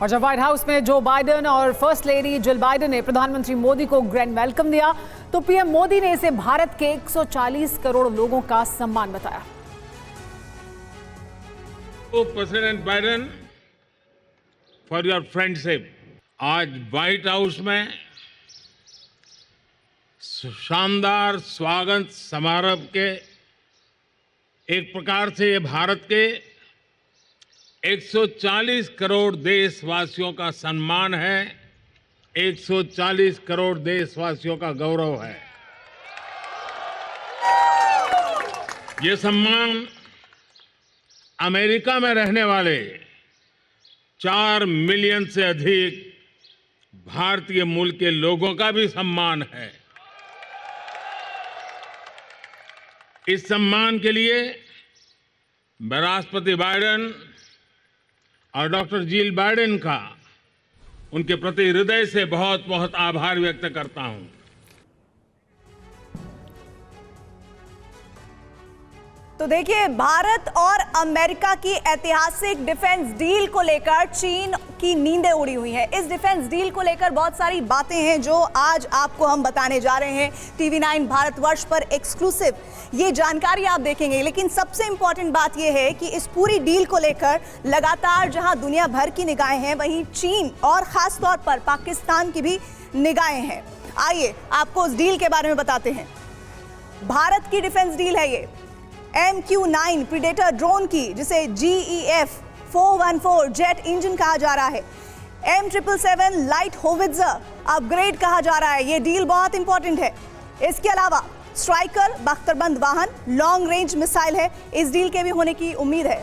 और जब white house में जो बाइडेन और फर्स्ट लेडी जिल बाइडेन ने प्रधानमंत्री मोदी को ग्रैंड वेलकम दिया तो पीएम मोदी ने इसे भारत के 140 करोड़ लोगों का सम्मान बताया। President Biden for your friendship. आज व्हाइट हाउस में शानदार स्वागत समारोह के एक प्रकार से ये भारत के 140 करोड़ देशवासियों का सम्मान है, 140 करोड़ देशवासियों का गौरव है। ये सम्मान अमेरिका में रहने वाले 4 मिलियन से अधिक भारतीय मूल के लोगों का भी सम्मान है। इस सम्मान के लिए मैं राष्ट्रपति बाइडेन और डॉक्टर जिल बाइडेन का उनके प्रति हृदय से बहुत बहुत आभार व्यक्त करता हूं। तो देखिए, भारत और अमेरिका की ऐतिहासिक डिफेंस डील को लेकर चीन की नींदें उड़ी हुई हैं। इस डिफेंस डील को लेकर बहुत सारी बातें हैं जो आज आपको हम बताने जा रहे हैं। टीवी 9 भारतवर्ष पर एक्सक्लूसिव ये जानकारी आप देखेंगे। लेकिन सबसे इंपॉर्टेंट बात यह है कि इस पूरी डील को लेकर लगातार जहां दुनिया भर की निगाहें हैं, वहीं चीन और खास तौर पर पाकिस्तान की भी निगाहें हैं। आइए आपको उस डील के बारे में बताते हैं। भारत की डिफेंस डील है ये MQ-9 प्रीडेटर ड्रोन की, जिसे GEF 414 जेट इंजन कहा जा रहा है, M777 लाइट होवित्जर अपग्रेड कहा जा रहा है। ये डील बहुत इंपॉर्टेंट है। इसके अलावा स्ट्राइकर बख्तरबंद वाहन लॉन्ग रेंज मिसाइल है। इस डील के भी होने की उम्मीद है।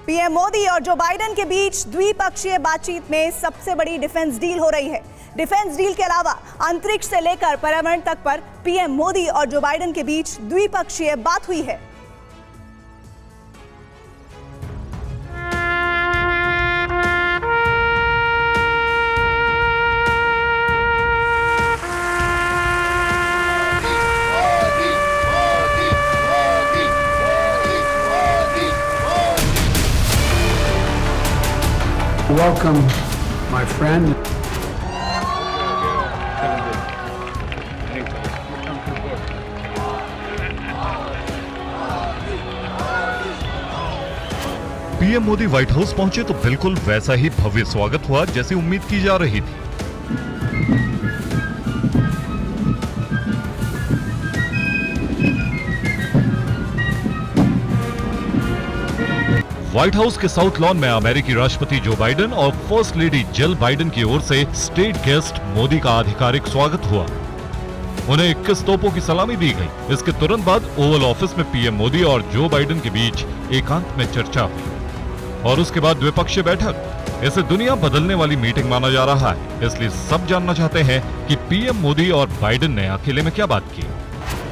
पीएम मोदी और जो बाइडेन के बीच द्विपक्षीय बातचीत में सबसे बड़ी डिफेंस डील हो रही है। डिफेंस डील के अलावा अंतरिक्ष से लेकर पर्यावरण तक पर पीएम मोदी और जो बाइडेन के बीच द्विपक्षीय बात हुई है। Welcome, my friend. PM Modi white house पहुंचे तो बिल्कुल वैसा ही भव्य स्वागत हुआ जैसी उम्मीद की जा रही थी। व्हाइट हाउस के साउथ लॉन में अमेरिकी राष्ट्रपति जो बाइडेन और फर्स्ट लेडी जिल बाइडेन की ओर से स्टेट गेस्ट मोदी का आधिकारिक स्वागत हुआ। उन्हें 21 तोपों की सलामी दी गई। इसके तुरंत बाद ओवल ऑफिस में पीएम मोदी और जो बाइडेन के बीच एकांत में चर्चा हुई और उसके बाद द्विपक्षीय बैठक। इसे दुनिया बदलने वाली मीटिंग माना जा रहा है, इसलिए सब जानना चाहते हैं कि पीएम मोदी और बाइडेन ने अकेले में क्या बात की,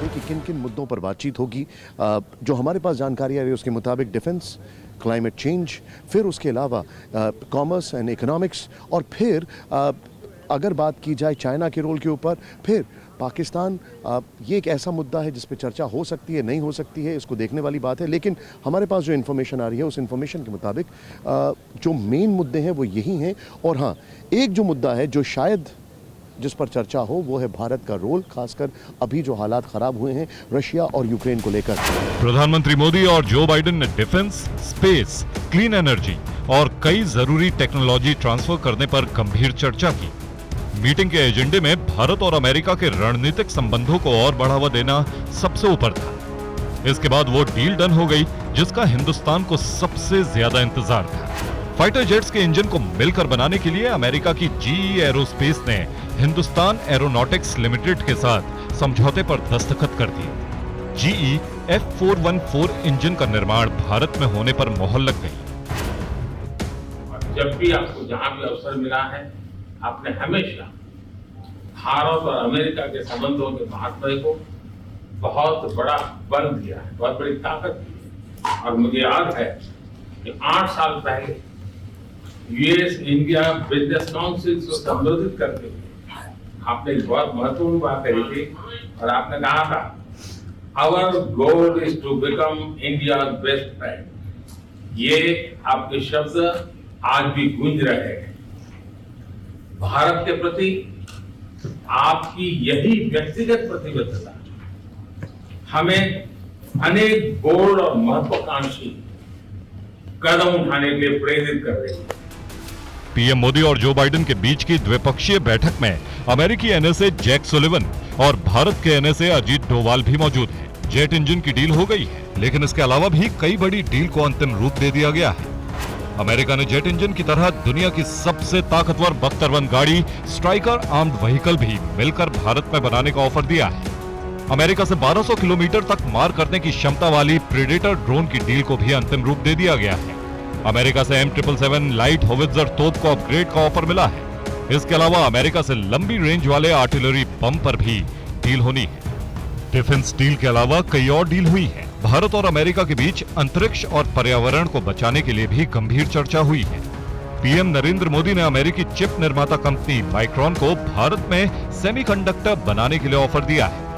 कि किन किन मुद्दों पर बातचीत होगी। जो हमारे पास जानकारी आ रही है उसके मुताबिक डिफेंस, क्लाइमेट चेंज, फिर उसके अलावा कॉमर्स एंड इकोनॉमिक्स, और फिर अगर बात की जाए चाइना के रोल के ऊपर, फिर पाकिस्तान। ये एक ऐसा मुद्दा है जिस पे चर्चा हो सकती है, नहीं हो सकती है, इसको देखने वाली बात है। लेकिन हमारे पास जो इन्फॉर्मेशन आ रही है उस इन्फॉर्मेशन के मुताबिक जो मेन मुद्दे हैं वो यही हैं। और हाँ, एक जो मुद्दा है जो शायद जिस पर चर्चा हो वो है भारत का रोल, खासकर अभी जो हालात खराब हुए हैं रशिया और यूक्रेन को लेकर। प्रधानमंत्री मोदी और जो बाइडेन ने डिफेंस, स्पेस, क्लीन एनर्जी और कई जरूरी टेक्नोलॉजी ट्रांसफर करने पर गंभीर चर्चा की। मीटिंग के एजेंडे में भारत और अमेरिका के रणनीतिक संबंधों को और बढ़ावा देना सबसे ऊपर था। इसके बाद वो डील डन हो गई जिसका हिंदुस्तान को सबसे ज्यादा इंतजार था। फाइटर जेट्स के इंजन को मिलकर बनाने के लिए अमेरिका की GE एरोस्पेस ने हिंदुस्तान एरोनॉटिक्स लिमिटेड के साथ समझौते पर दस्तखत कर दिए। GE F414 इंजन का निर्माण भारत में होने पर मोहर लग गई। जब भी आपको जहां भी अवसर मिला है, आपने हमेशा भारत और अमेरिका के संबंधों के महत्व को बहुत बड़ा बल दिया है, बहुत बड़ी ताकत दी है। और मुझे याद है कि 8 साल पहले US इंडिया बिजनेस काउंसिल को संबोधित करते हुए आपने एक बहुत महत्वपूर्ण बात कही थी और आपने कहा था, our goal is to become India best friend. ये आपके शब्द आज भी गूंज रहे हैं। भारत के प्रति आपकी यही व्यक्तिगत प्रतिबद्धता हमें अनेक बोल्ड और महत्वाकांक्षी कदम उठाने के लिए प्रेरित कर रही है। पीएम मोदी और जो बाइडेन के बीच की द्विपक्षीय बैठक में अमेरिकी एनएसए जैक सुलिवन और भारत के एनएसए अजीत डोवाल भी मौजूद हैं। जेट इंजन की डील हो गई है, लेकिन इसके अलावा भी कई बड़ी डील को अंतिम रूप दे दिया गया है। अमेरिका ने जेट इंजन की तरह दुनिया की सबसे ताकतवर बख्तरबंद गाड़ी स्ट्राइकर आर्म्ड व्हीकल भी मिलकर भारत में बनाने का ऑफर दिया है। अमेरिका से 1200 किलोमीटर तक मार करने की क्षमता वाली प्रेडेटर ड्रोन की डील को भी अंतिम रूप दे दिया गया है। अमेरिका से M777 लाइट होवित्जर तोप को अपग्रेड का ऑफर मिला है। इसके अलावा अमेरिका से लंबी रेंज वाले आर्टिलरी बम पर भी डील होनी है। डिफेंस डील के अलावा कई और डील हुई है। भारत और अमेरिका के बीच अंतरिक्ष और पर्यावरण को बचाने के लिए भी गंभीर चर्चा हुई है। पीएम नरेंद्र मोदी ने अमेरिकी चिप निर्माता कंपनी माइक्रॉन को भारत में सेमीकंडक्टर बनाने के लिए ऑफर दिया है।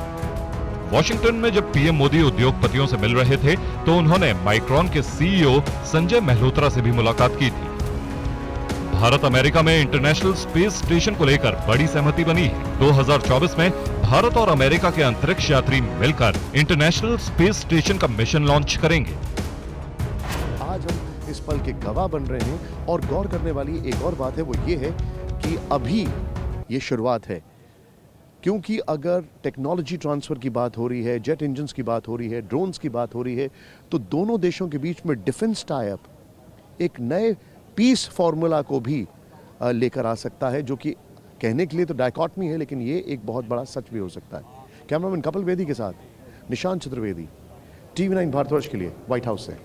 वॉशिंगटन में जब पीएम मोदी उद्योगपतियों से मिल रहे थे तो उन्होंने माइक्रॉन के सीईओ संजय मल्होत्रा से भी मुलाकात की थी। भारत अमेरिका में इंटरनेशनल स्पेस स्टेशन को लेकर बड़ी सहमति बनी है। 2024 में भारत और अमेरिका के अंतरिक्ष यात्री मिलकर इंटरनेशनल स्पेस स्टेशन का मिशन लॉन्च करेंगे। आज हम इस पल के गवाह बन रहे हैं और गौर करने वाली एक और बात है, वो ये है कि अभी ये शुरुआत है। क्योंकि अगर टेक्नोलॉजी ट्रांसफर की बात हो रही है, जेट इंजन्स की बात हो रही है, ड्रोन्स की बात हो रही है, तो दोनों देशों के बीच में डिफेंस टाई अप एक नए पीस फॉर्मूला को भी लेकर आ सकता है, जो कि कहने के लिए तो डायकॉटमी है, लेकिन ये एक बहुत बड़ा सच भी हो सकता है। कैमरामैन कपिल वेदी के साथ निशांत चतुर्वेदी, TV9 भारतवर्ष के लिए व्हाइट हाउस से।